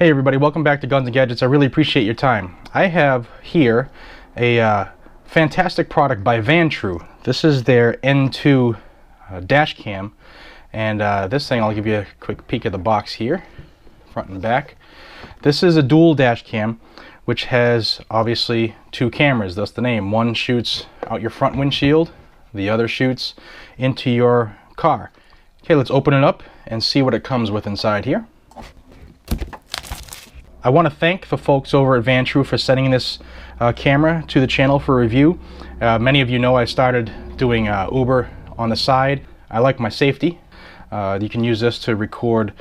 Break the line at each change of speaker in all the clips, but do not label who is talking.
Hey everybody, welcome back to Guns and Gadgets. I really appreciate your time. I have here a fantastic product by VANTRUE. This is their N2 dash cam, and this thing, I'll give you a quick peek at the box here, front and back. This is a dual dash cam, which has obviously two cameras, thus the name. One shoots out your front windshield, the other shoots into your car. Okay, let's open it up and see what it comes with inside here. I want to thank the folks over at VANTRUE for sending this camera to the channel for review. Many of you know I started doing Uber on the side. I like my safety. You can use this to record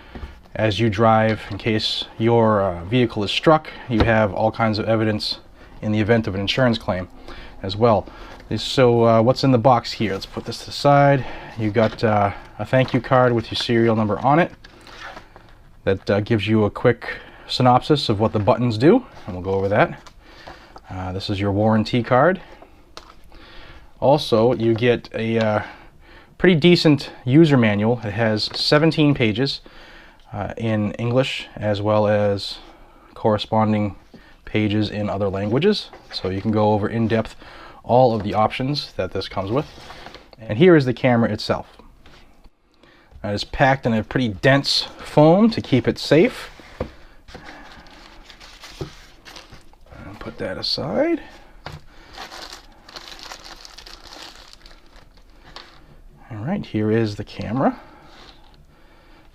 as you drive in case your vehicle is struck. You have all kinds of evidence in the event of an insurance claim as well. So what's in the box here? Let's put this to the side. You got a thank you card with your serial number on it that gives you a quick synopsis of what the buttons do, and we'll go over that. This is your warranty card. Also, you get a pretty decent user manual. It has 17 pages in English, as well as corresponding pages in other languages, so you can go over in depth all of the options that this comes with. And here is the camera itself. It is packed in a pretty dense foam to keep it safe. Put that aside. All right, here is the camera.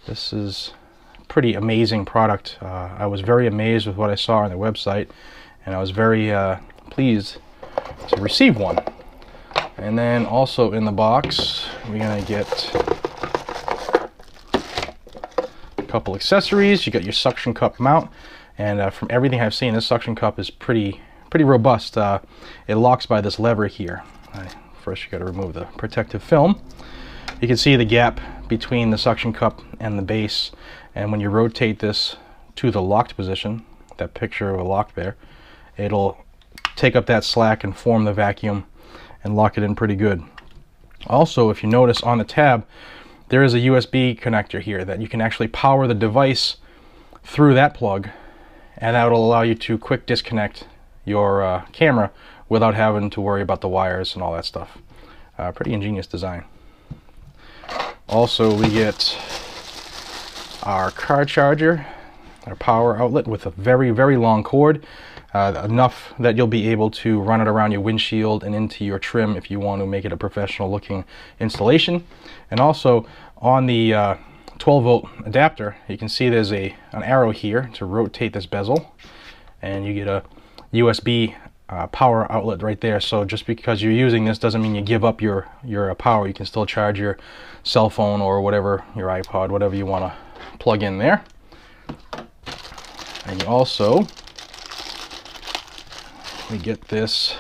This is a pretty amazing product. I was very amazed with what I saw on their website, and I was very pleased to receive one. And then also in the box, we're gonna get a couple accessories. You got your suction cup mount. And from everything I've seen, this suction cup is pretty robust. It locks by this lever here. First, you got to remove the protective film. You can see the gap between the suction cup and the base. And when you rotate this to the locked position, that picture of a lock there, it'll take up that slack and form the vacuum and lock it in pretty good. Also, if you notice on the tab, there is a USB connector here that you can actually power the device through that plug, and that will allow you to quick disconnect your camera without having to worry about the wires and all that stuff. Pretty ingenious design. Also, we get our car charger, our power outlet with a very long cord, enough that you'll be able to run it around your windshield and into your trim if you want to make it a professional looking installation. And also on the 12-volt adapter, you can see there's an arrow here to rotate this bezel, and you get a USB power outlet right there. So just because you're using this doesn't mean you give up your power. You can still charge your cell phone or whatever, your iPod, whatever you want to plug in there. And you also, we get this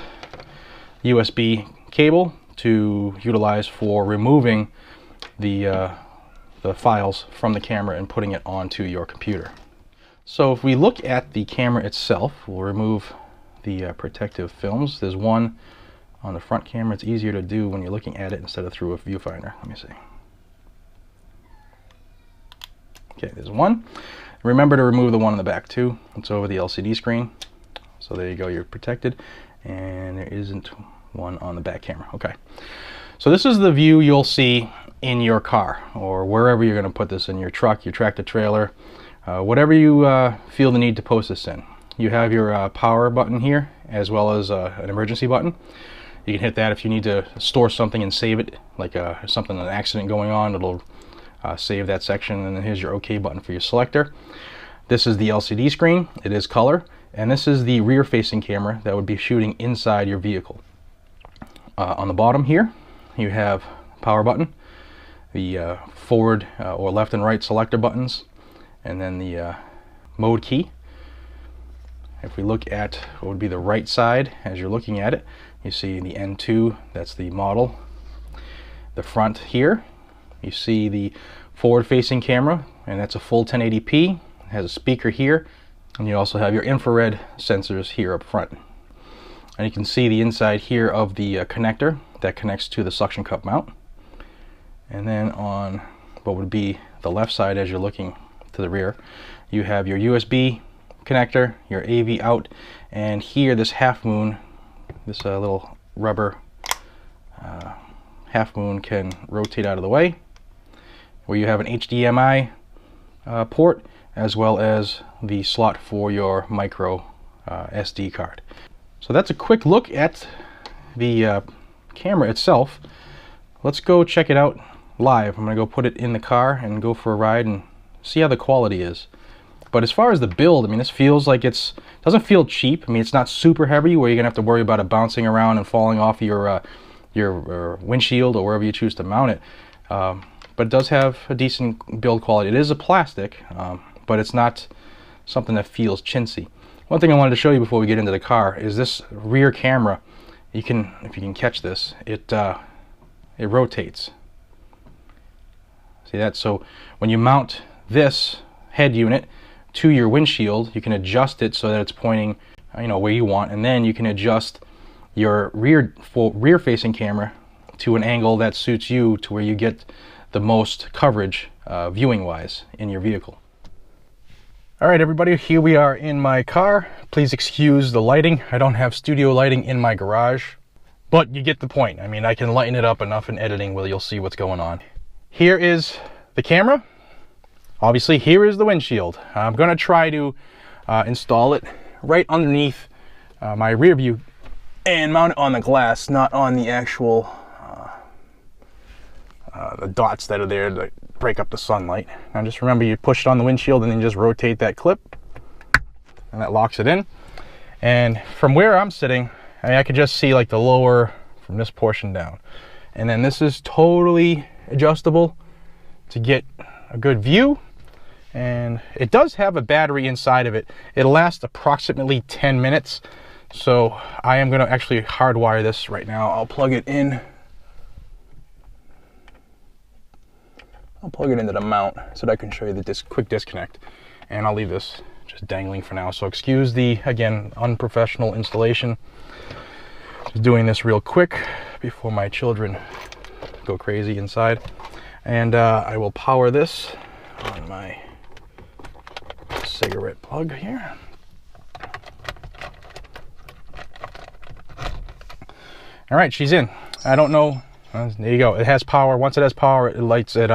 USB cable to utilize for removing the files from the camera and putting it onto your computer. So if we look at the camera itself, we'll remove the protective films. There's one on the front camera. It's easier to do when you're looking at it instead of through a viewfinder. Let me see. Okay, there's one. Remember to remove the one in the back too. It's over the LCD screen. So there you go, you're protected. And there isn't one on the back camera. Okay. So this is the view you'll see in your car, or wherever you're going to put this, in your truck, your tractor trailer, whatever you feel the need to post this in. You have your power button here, as well as an emergency button. You can hit that if you need to store something and save it, like an accident going on, it'll save that section. And then here's your OK button for your selector. This is the LCD screen. It is color, and this is the rear facing camera that would be shooting inside your vehicle. On the bottom here, you have power button, the forward or left and right selector buttons, and then the mode key. If we look at what would be the right side as you're looking at it, you see the N2, that's the model. The front here, you see the forward facing camera, and that's a full 1080p. It has a speaker here, and you also have your infrared sensors here up front. And you can see the inside here of the connector that connects to the suction cup mount. And then on what would be the left side as you're looking to the rear, you have your USB connector, your AV out, and here this half moon, this little rubber half moon can rotate out of the way, where you have an HDMI port as well as the slot for your micro SD card. So that's a quick look at the camera itself. Let's go check it out live. I'm gonna go put it in the car and go for a ride and see how the quality is. But as far as the build, I mean, this feels like doesn't feel cheap. I mean, it's not super heavy where you're gonna have to worry about it bouncing around and falling off your windshield or wherever you choose to mount it. But it does have a decent build quality. It is a plastic, but it's not something that feels chintzy. One thing I wanted to show you before we get into the car is this rear camera. If you can catch this, it rotates. See that? So when you mount this head unit to your windshield, you can adjust it so that it's pointing, where you want, and then you can adjust your rear-facing camera to an angle that suits you, to where you get the most coverage viewing-wise in your vehicle. All right, everybody, here we are in my car. Please excuse the lighting. I don't have studio lighting in my garage, but you get the point. I mean, I can lighten it up enough in editing where you'll see what's going on. Here is the camera. Obviously, here is the windshield. I'm going to try to install it right underneath my rear view and mount it on the glass, not on the actual the dots that are there that break up the sunlight. Now just remember, you push it on the windshield and then just rotate that clip and that locks it in. And from where I'm sitting, I could just see like the lower from this portion down. And then this is totally adjustable to get a good view. And it does have a battery inside of it. It'll last approximately 10 minutes. So I am going to actually hardwire this right now. I'll plug it in. I'll plug it into the mount so that I can show you the quick disconnect. And I'll leave this just dangling for now. So excuse the, again, unprofessional installation. Just doing this real quick before my children go crazy inside. And I will power this on my cigarette plug here. All right, she's in. I don't know. There you go. It has power. Once it has power, it lights it.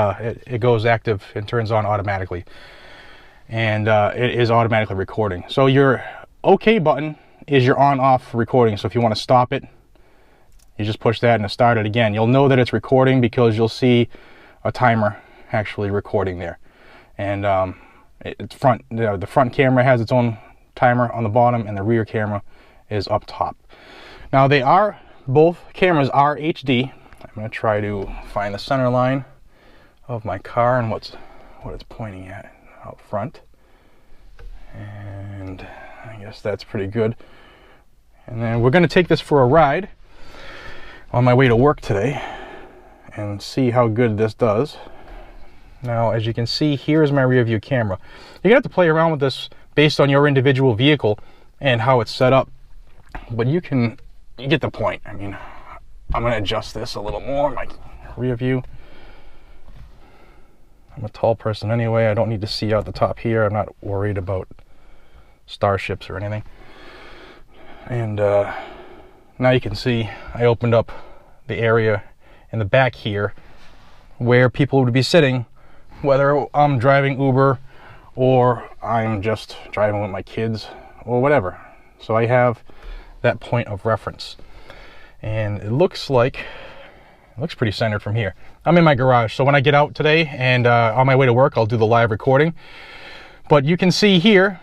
It goes active and turns on automatically, and it is automatically recording. So your OK button is your on-off recording. So if you want to stop it, you just push that and it'll start it again. You'll know that it's recording because you'll see a timer actually recording there. And the front camera has its own timer on the bottom, and the rear camera is up top. Now both cameras are HD. I'm going to try to find the center line of my car and what it's pointing at out front. And I guess that's pretty good. And then we're going to take this for a ride on my way to work today and see how good this does. Now, as you can see, here's my rear view camera. You're going to have to play around with this based on your individual vehicle and how it's set up. But you get the point. I mean, I'm going to adjust this a little more, my rear view. I'm a tall person anyway. I don't need to see out the top here. I'm not worried about starships or anything. And now you can see I opened up the area in the back here where people would be sitting, whether I'm driving Uber or I'm just driving with my kids or whatever. So I have that point of reference. And it looks pretty centered from here. I'm in my garage, so when I get out today and on my way to work, I'll do the live recording. But you can see here,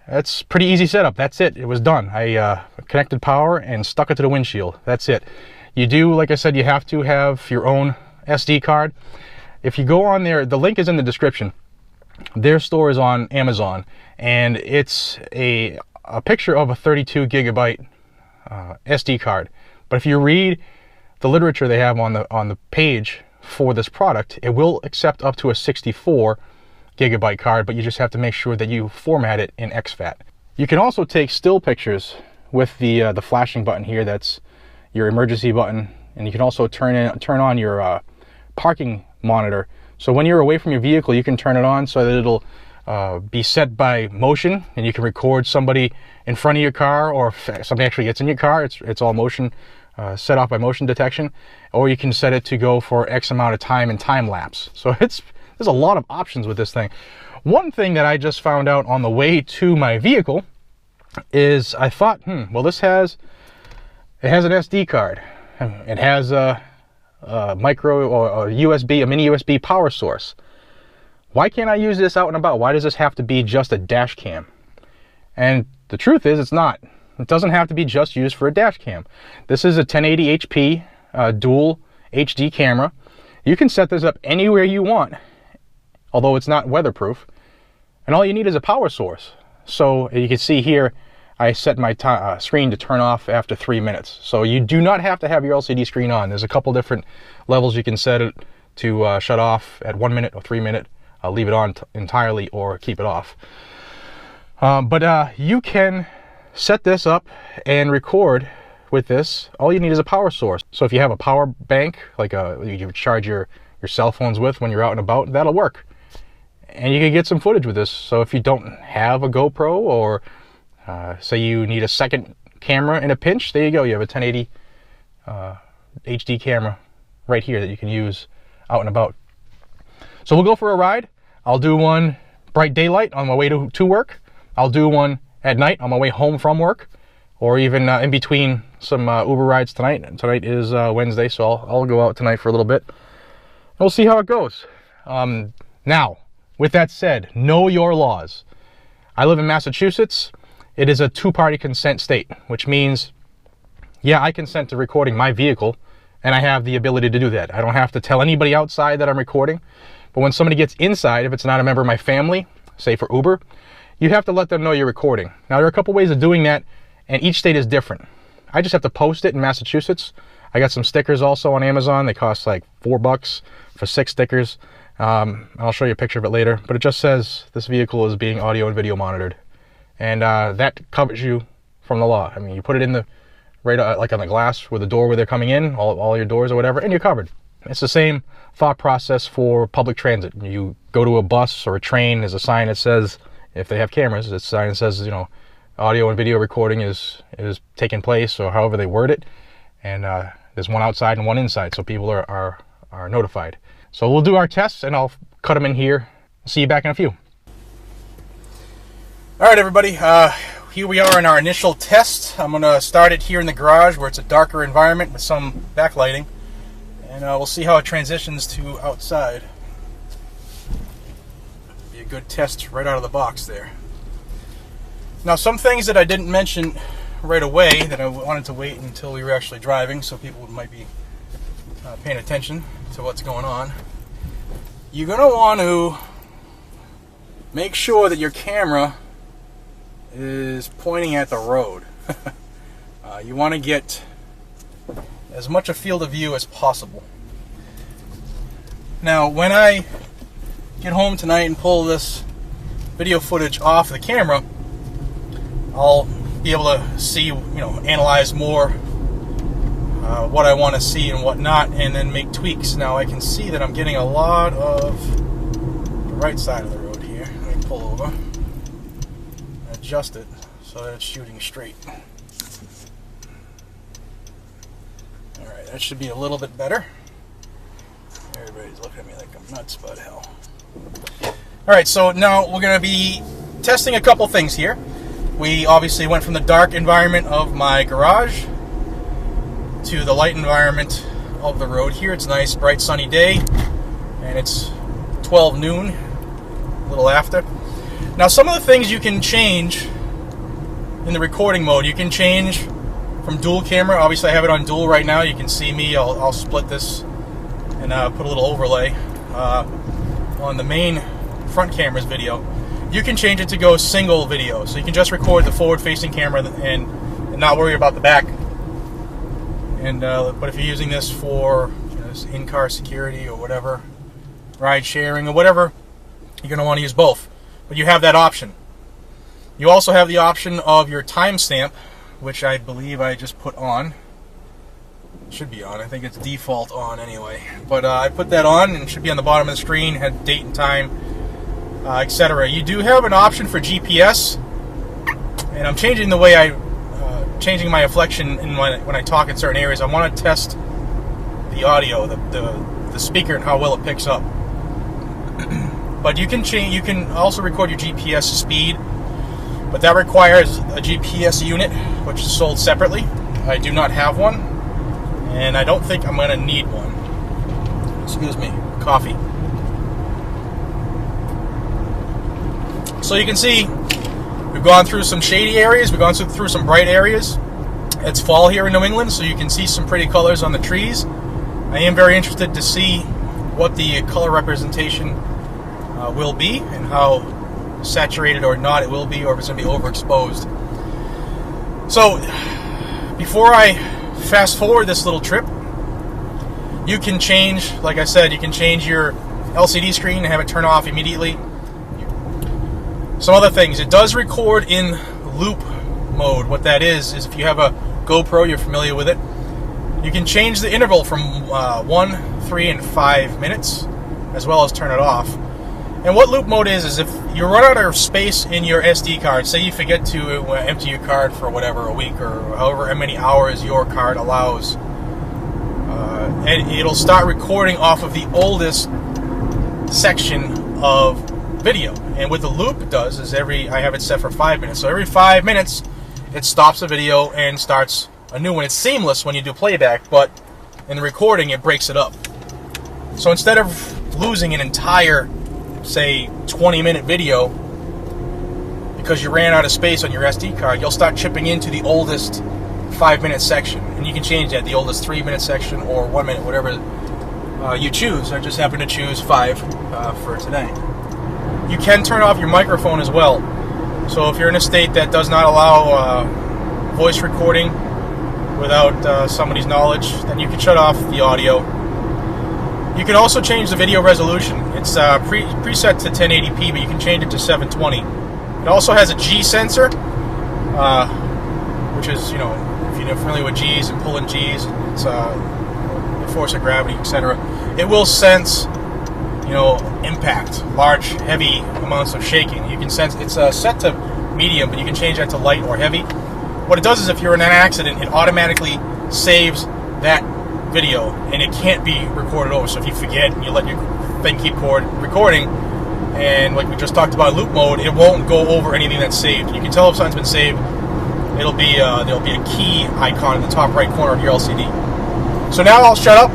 that's pretty easy setup. That's it. It was done. I connected power and stuck it to the windshield. That's it. You do, like I said, you have to have your own SD card. If you go on there, the link is in the description. Their store is on Amazon, and it's a picture of a 32 gigabyte SD card. But if you read the literature they have on the page for this product, it will accept up to a 64 gigabyte card, but you just have to make sure that you format it in exFAT. You can also take still pictures with the flashing button here. That's your emergency button, and you can also turn on your parking monitor. So when you're away from your vehicle, you can turn it on so that it'll be set by motion, and you can record somebody in front of your car, or if somebody actually gets in your car, it's all motion, set off by motion detection. Or you can set it to go for X amount of time in time lapse. So there's a lot of options with this thing. One thing that I just found out on the way to my vehicle is I thought, well, it has an SD card. It has a micro or a USB, a mini USB power source. Why can't I use this out and about? Why does this have to be just a dash cam? And the truth is, it's not. It doesn't have to be just used for a dash cam. This is a 1080 HP dual HD camera. You can set this up anywhere you want, although it's not weatherproof. And all you need is a power source. So you can see here, I set my screen to turn off after 3 minutes. So you do not have to have your LCD screen on. There's a couple different levels you can set it to shut off at 1 minute or 3 minute. Leave it on entirely or keep it off. But you can set this up and record with this. All you need is a power source. So if you have a power bank, like you charge your cell phones with when you're out and about, that'll work. And you can get some footage with this. So if you don't have a GoPro, or say you need a second camera in a pinch, there you go. You have a 1080 HD camera right here that you can use out and about. So we'll go for a ride. I'll do one bright daylight on my way to work. I'll do one at night on my way home from work, or even in between some Uber rides tonight. And tonight is Wednesday, so I'll go out tonight for a little bit. We'll see how it goes. Now, with that said, know your laws. I live in Massachusetts. It is a two-party consent state, which means, yeah, I consent to recording my vehicle, and I have the ability to do that. I don't have to tell anybody outside that I'm recording. But when somebody gets inside, if it's not a member of my family, say for Uber, you have to let them know you're recording. Now, there are a couple ways of doing that, and each state is different. I just have to post it in Massachusetts. I got some stickers also on Amazon. They cost like $4 for 6 stickers. I'll show you a picture of it later, but it just says this vehicle is being audio and video monitored. And that covers you from the law. I mean, you put it in the, right like on the glass with the door where they're coming in, all your doors or whatever, and you're covered. It's the same thought process for public transit. You go to a bus or a train, there's a sign that says, if they have cameras, it's a sign that says, you know, audio and video recording is taking place, or however they word it. And there's one outside and one inside, so people are notified. So we'll do our tests, and I'll cut them in here. See you back in a few. All right, everybody. Here we are in our initial test. I'm going to start it here in the garage where it's a darker environment with some backlighting. And we'll see how it transitions to outside. Be a good test right out of the box there. Now, some things that I didn't mention right away that I wanted to wait until we were actually driving, so people might be paying attention to what's going on. You're going to want to make sure that your camera is pointing at the road. You want to get as much a field of view as possible. Now, when I get home tonight and pull this video footage off the camera, I'll be able to see, analyze more what I want to see and what not, and then make tweaks. Now I can see that I'm getting a lot of the right side of the road here. Let me pull over, adjust it so that it's shooting straight. Alright, that should be a little bit better. Everybody's looking at me like I'm nuts, but hell. Alright, so now we're going to be testing a couple things here. We obviously went from the dark environment of my garage to the light environment of the road here. It's a nice, bright, sunny day, and it's 12 noon, a little after. Now, some of the things you can change in the recording mode, you can change from dual camera. Obviously, I have it on dual right now. You can see me. I'll split this and put a little overlay on the main front camera's video. You can change it to go single video, so you can just record the forward-facing camera and not worry about the back. And but if you're using this for in-car security or whatever, ride sharing or whatever, you're going to want to use both. But you have that option. You also have the option of your timestamp, which I believe I just put on. It should be on. I think it's default on anyway. But I put that on, and it should be on the bottom of the screen. Had date and time
etc. You do have an option for GPS, and I'm changing the way changing my inflection when I talk in certain areas. I want to test the audio, the speaker, and how well it picks up. But you can also record your GPS speed, but that requires a GPS unit, which is sold separately. I do not have one, and I don't think I'm going to need one. Excuse me, coffee. So you can see we've gone through some shady areas, we've gone through some bright areas. It's fall here in New England, so you can see some pretty colors on the trees. I am very interested to see what the color representation will be, and how saturated or not it will be, or if it's going to be overexposed. So before I fast forward this little trip, you can change, like I said, you can change your LCD screen and have it turn off immediately. Some other things, it does record in loop mode. What that is if you have a GoPro, you're familiar with it. You can change the interval from 1, 3, and 5 minutes, as well as turn it off. And what loop mode is if you run out of space in your SD card, say you forget to empty your card for whatever, a week or however many hours your card allows, and it'll start recording off of the oldest section of video. And what the loop does is I have it set for 5 minutes. So every 5 minutes, it stops the video and starts a new one. It's seamless when you do playback, but in the recording, it breaks it up. So instead of losing an entire, say, 20-minute video because you ran out of space on your SD card, you'll start chipping into the oldest 5-minute section. And you can change that, the oldest 3-minute section or 1 minute, whatever you choose. I just happen to choose 5 for today. You can turn off your microphone as well. So if you're in a state that does not allow voice recording without somebody's knowledge, then you can shut off the audio. You can also change the video resolution. It's preset to 1080p, but you can change it to 720. It also has a G sensor, which is, if you're familiar with G's and pulling G's, it's the force of gravity, etc. It will sense impact, large, heavy amounts of shaking. You can sense it's set to medium, but you can change that to light or heavy. What it does is if you're in an accident, it automatically saves that video, and it can't be recorded over. So if you forget and you let your thing keep recording, and like we just talked about loop mode, it won't go over anything that's saved. You can tell if something's been saved. It'll be there'll be a key icon in the top right corner of your LCD. So now I'll shut up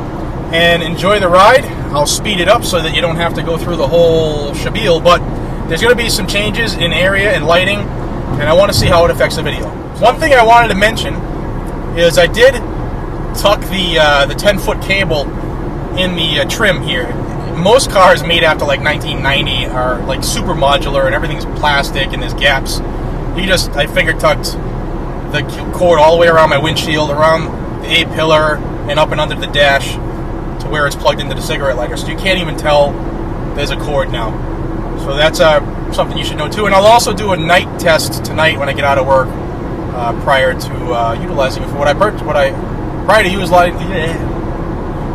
and enjoy the ride. I'll speed it up so that you don't have to go through the whole spiel, but there's going to be some changes in area and lighting, and I want to see how it affects the video. One thing I wanted to mention is I did tuck the 10-foot cable in the trim here. Most cars made after like 1990 are like super modular and everything's plastic and there's gaps. I finger tucked the cord all the way around my windshield, around the A-pillar, and up and under the dash to where it's plugged into the cigarette lighter. So you can't even tell there's a cord now. So that's something you should know too. And I'll also do a night test tonight when I get out of work, prior to utilizing it for what I purchased. Prior to utilizing,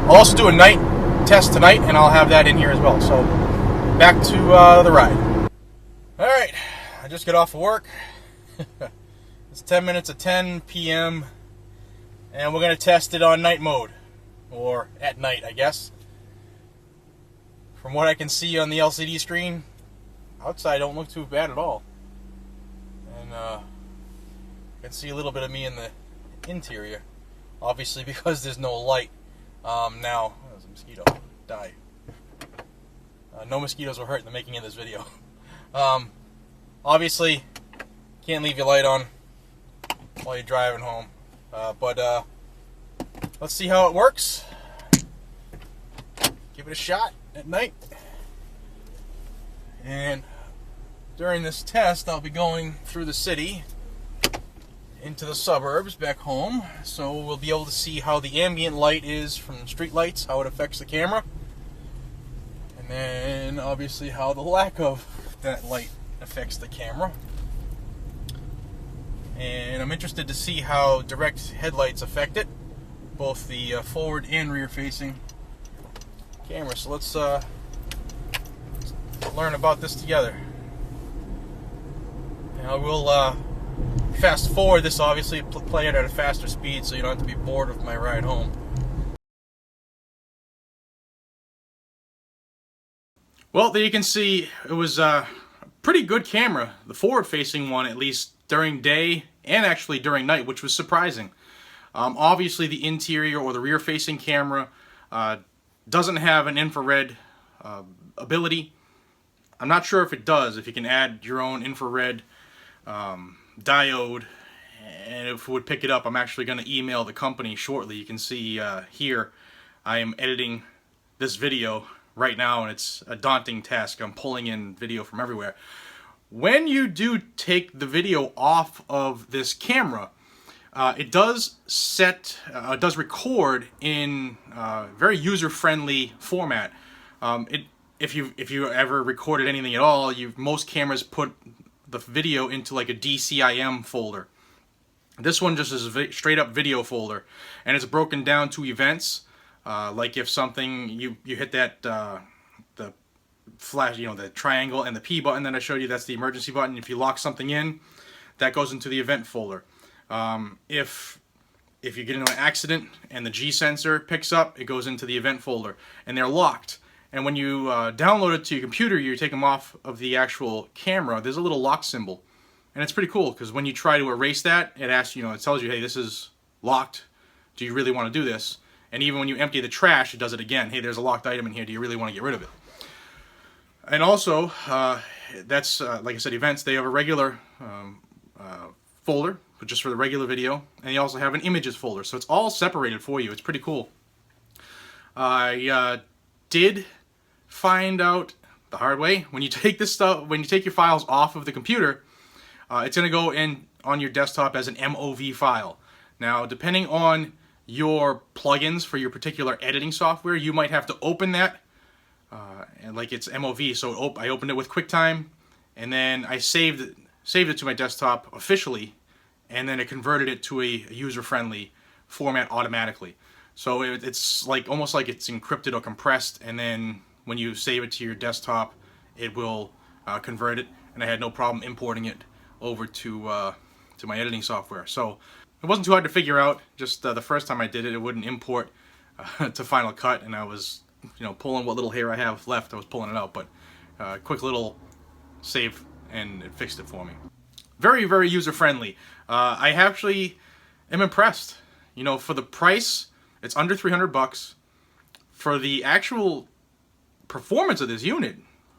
I'll also do a night test tonight, and I'll have that in here as well. So back to the ride. All right, I just got off of work. It's 10 minutes of 10 p.m. and we're going to test it on night mode, or at night, I guess. From what I can see on the LCD screen, outside don't look too bad at all. And I can see a little bit of me in the interior, obviously because there's no light. Now, there's a mosquito. Die. No mosquitoes were hurt in the making of this video. Obviously, can't leave your light on while you're driving home. But let's see how it works. Give it a shot at night. And during this test, I'll be going through the city into the suburbs back home, so we'll be able to see how the ambient light is from street lights, how it affects the camera, and then obviously how the lack of that light affects the camera. And I'm interested to see how direct headlights affect it, both the forward and rear facing camera. So let's learn about this together. And I will fast forward this, obviously, play it at a faster speed so you don't have to be bored with my ride home. Well, there you can see it was a pretty good camera, the forward-facing one, at least during day and actually during night, which was surprising. Obviously, the interior or the rear-facing camera doesn't have an infrared ability. I'm not sure if it does, if you can add your own infrared diode, and if it would pick it up. I'm actually going to email the company shortly. You can see here I am editing this video right now, and it's a daunting task. I'm pulling in video from everywhere. When you do take the video off of this camera, it does record in very user-friendly format. If you ever recorded anything at all, most cameras put the video into like a DCIM folder. This one just is a straight up video folder, and it's broken down to events. Like if something you hit that the flash, the triangle and the P button that I showed you, that's the emergency button. If you lock something in, that goes into the event folder. If you get into an accident and the G sensor picks up, it goes into the event folder, and they're locked. And when you download it to your computer, you take them off of the actual camera, there's a little lock symbol. And it's pretty cool, because when you try to erase that, it asks, it tells you, hey, this is locked. Do you really want to do this? And even when you empty the trash, it does it again. Hey, there's a locked item in here. Do you really want to get rid of it? And also, that's, like I said, events, they have a regular folder, but just for the regular video. And you also have an images folder. So it's all separated for you. It's pretty cool. I did find out the hard way, when you take this stuff, when you take your files off of the computer, it's going to go in on your desktop as an MOV file. Now, depending on your plugins for your particular editing software, you might have to open that, and like it's MOV. So I opened it with QuickTime, and then I saved it to my desktop officially, and then it converted it to a user-friendly format automatically. So it's like almost like it's encrypted or compressed, and then when you save it to your desktop, it will convert it. And I had no problem importing it over to my editing software. So it wasn't too hard to figure out. Just the first time I did it, it wouldn't import to Final Cut, and I was pulling what little hair I have left. I was pulling it out, but quick little save, and it fixed it for me. Very, very user-friendly. I actually am impressed. For the price, it's under $300. For the actual performance of this unit,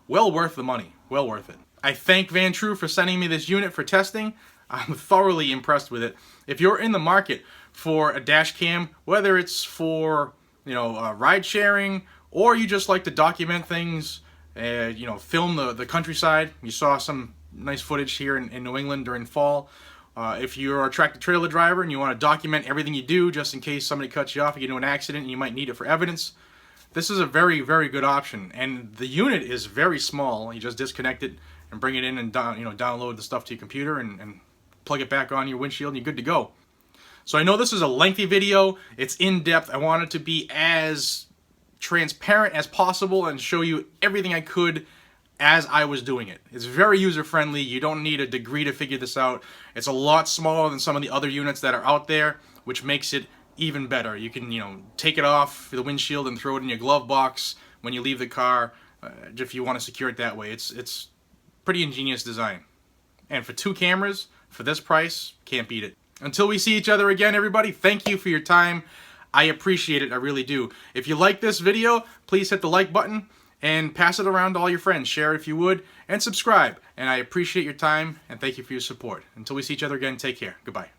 well worth the money. Well worth it. I thank VANTRUE for sending me this unit for testing. I'm thoroughly impressed with it. If you're in the market for a dash cam, whether it's for ride sharing, or you just like to document things, film the countryside. You saw some nice footage here in New England during fall. If you're a tractor-trailer driver and you want to document everything you do, just in case somebody cuts you off, you get into an accident and you might need it for evidence, this is a very, very good option. And the unit is very small. You just disconnect it and bring it in and download the stuff to your computer and plug it back on your windshield, and you're good to go. So I know this is a lengthy video. It's in-depth. I want it to be as transparent as possible and show you everything I could as I was doing it. It's very user-friendly. You don't need a degree to figure this out. It's a lot smaller than some of the other units that are out there, which makes it even better. You can, take it off the windshield and throw it in your glove box when you leave the car, if you want to secure it that way. It's pretty ingenious design. And for 2 cameras, for this price, can't beat it. Until we see each other again, everybody, thank you for your time. I appreciate it. I really do. If you like this video, please hit the like button and pass it around to all your friends. Share it if you would, and subscribe. And I appreciate your time, and thank you for your support. Until we see each other again, take care. Goodbye.